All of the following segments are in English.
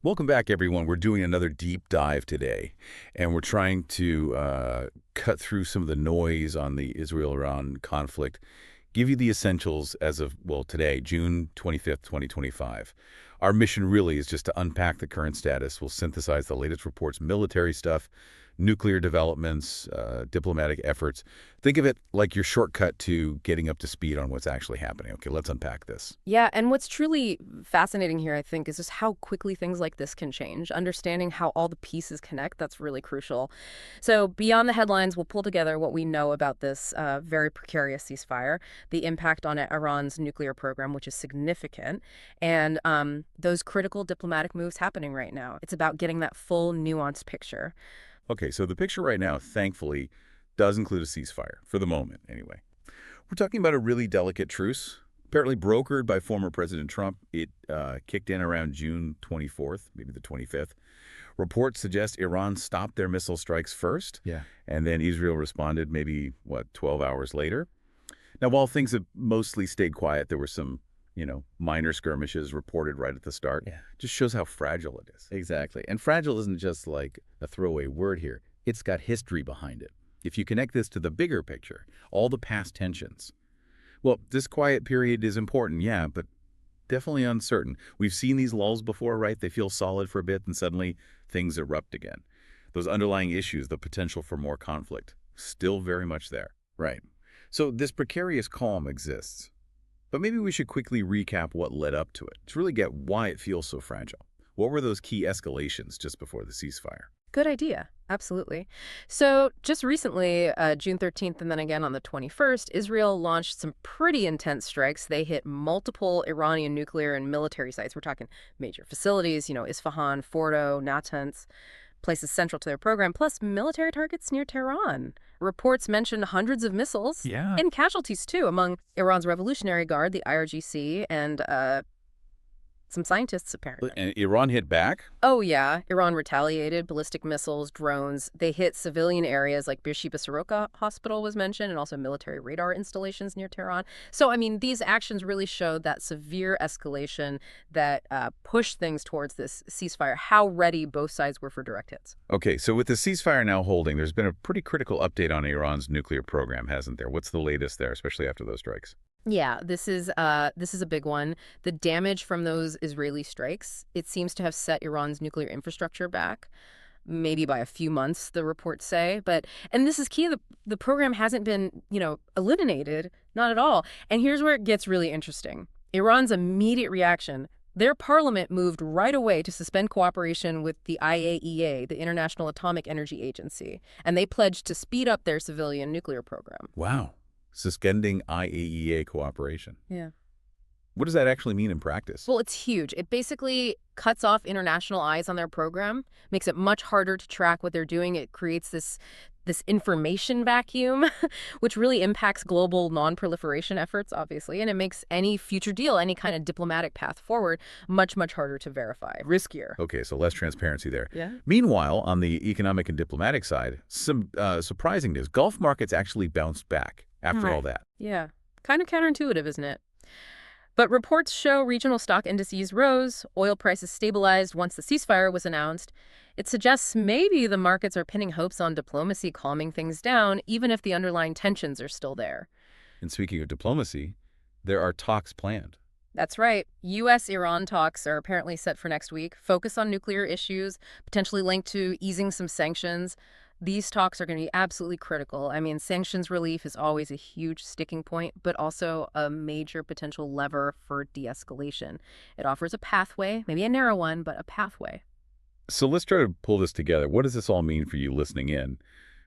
Welcome back, everyone. We're doing another deep dive today, and we're trying to cut through some of the noise on the Israel-Iran conflict, give you the essentials as of, well, today, June 25th, 2025. Our mission really is just to unpack the current status. We'll synthesize the latest reports, military stuff, nuclear developments, diplomatic efforts. Think of it like your shortcut to getting up to speed on what's actually happening. Okay, let's unpack this. Yeah, and what's truly fascinating here, I think, is just how quickly things like this can change. Understanding how all the pieces connect, that's really crucial. So, beyond the headlines, we'll pull together what we know about this very precarious ceasefire, the impact on Iran's nuclear program, which is significant, and those critical diplomatic moves happening right now. It's about getting that full, nuanced picture. Okay, so the picture right now, thankfully, does include a ceasefire, for the moment, anyway. We're talking about a really delicate truce, apparently brokered by former President Trump. It kicked in around June 24th, maybe the 25th. Reports suggest Iran stopped their missile strikes first, Yeah. and then Israel responded maybe, 12 hours later. Now, while things have mostly stayed quiet, there were some, minor skirmishes reported right at the start. Yeah. Just shows how fragile it is. Exactly. And fragile isn't just like a throwaway word here. It's got history behind it. If you connect this to the bigger picture, all the past tensions. Well, this quiet period is important, yeah, but definitely uncertain. We've seen these lulls before, right? They feel solid for a bit, and suddenly things erupt again. Those underlying issues, the potential for more conflict, still very much there. Right. So this precarious calm exists. But maybe we should quickly recap what led up to it to really get why it feels so fragile. What were those key escalations just before the ceasefire? Good idea. Absolutely. So, just recently, June 13th, and then again on the 21st, Israel launched some pretty intense strikes. They hit multiple Iranian nuclear and military sites. We're talking major facilities, Isfahan, Fordo, Natanz, places central to their program, plus military targets near Tehran. Reports mentioned hundreds of missiles Yeah. and casualties, too, among Iran's Revolutionary Guard, the IRGC, and some scientists, apparently. And Iran hit back? Oh, yeah. Iran retaliated, ballistic missiles, drones. They hit civilian areas like Beersheba Soroka Hospital was mentioned, and also military radar installations near Tehran. So, I mean, these actions really showed that severe escalation that pushed things towards this ceasefire, how ready both sides were for direct hits. Okay, so with the ceasefire now holding, there's been a pretty critical update on Iran's nuclear program, hasn't there? What's the latest there, especially after those strikes? Yeah, this is a big one. The damage from those Israeli strikes, it seems to have set Iran's nuclear infrastructure back, maybe by a few months, the reports say. And this is key. The program hasn't been, eliminated, not at all. And here's where it gets really interesting. Iran's immediate reaction. Their parliament moved right away to suspend cooperation with the IAEA, the International Atomic Energy Agency, and they pledged to speed up their civilian nuclear program. Wow. Suspending IAEA cooperation. Yeah. What does that actually mean in practice? Well, it's huge. It basically cuts off international eyes on their program, makes it much harder to track what they're doing. It creates this information vacuum, which really impacts global non-proliferation efforts, obviously, and it makes any future deal, any kind of diplomatic path forward, much, much harder to verify, riskier. Okay, so less transparency there. Yeah. Meanwhile, on the economic and diplomatic side, some surprising news. Gulf markets actually bounced back after all Right. that. Yeah. Kind of counterintuitive, isn't it? But reports show regional stock indices rose, oil prices stabilized once the ceasefire was announced. It suggests maybe the markets are pinning hopes on diplomacy calming things down, even if the underlying tensions are still there. And speaking of diplomacy, there are talks planned. That's right. U.S.-Iran talks are apparently set for next week, focus on nuclear issues, potentially linked to easing some sanctions. These talks are going to be absolutely critical. I mean, sanctions relief is always a huge sticking point, but also a major potential lever for de-escalation. It offers a pathway, maybe a narrow one, but a pathway. So let's try to pull this together. What does this all mean for you listening in?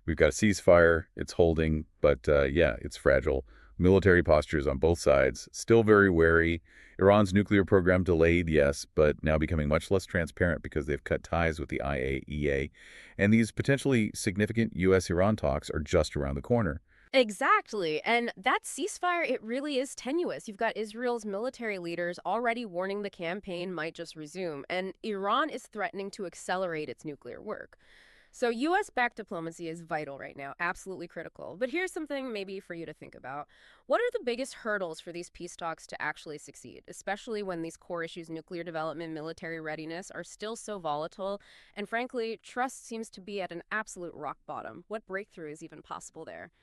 We've got a ceasefire, it's holding, but yeah, it's fragile. Military postures on both sides, still very wary. Iran's nuclear program delayed, yes, but now becoming much less transparent because they've cut ties with the IAEA. And these potentially significant U.S.-Iran talks are just around the corner. Exactly. And that ceasefire, it really is tenuous. You've got Israel's military leaders already warning the campaign might just resume, and Iran is threatening to accelerate its nuclear work. So U.S.-backed diplomacy is vital right now, absolutely critical. But here's something maybe for you to think about. What are the biggest hurdles for these peace talks to actually succeed, especially when these core issues, nuclear development, military readiness, are still so volatile? And frankly, trust seems to be at an absolute rock bottom. What breakthrough is even possible there?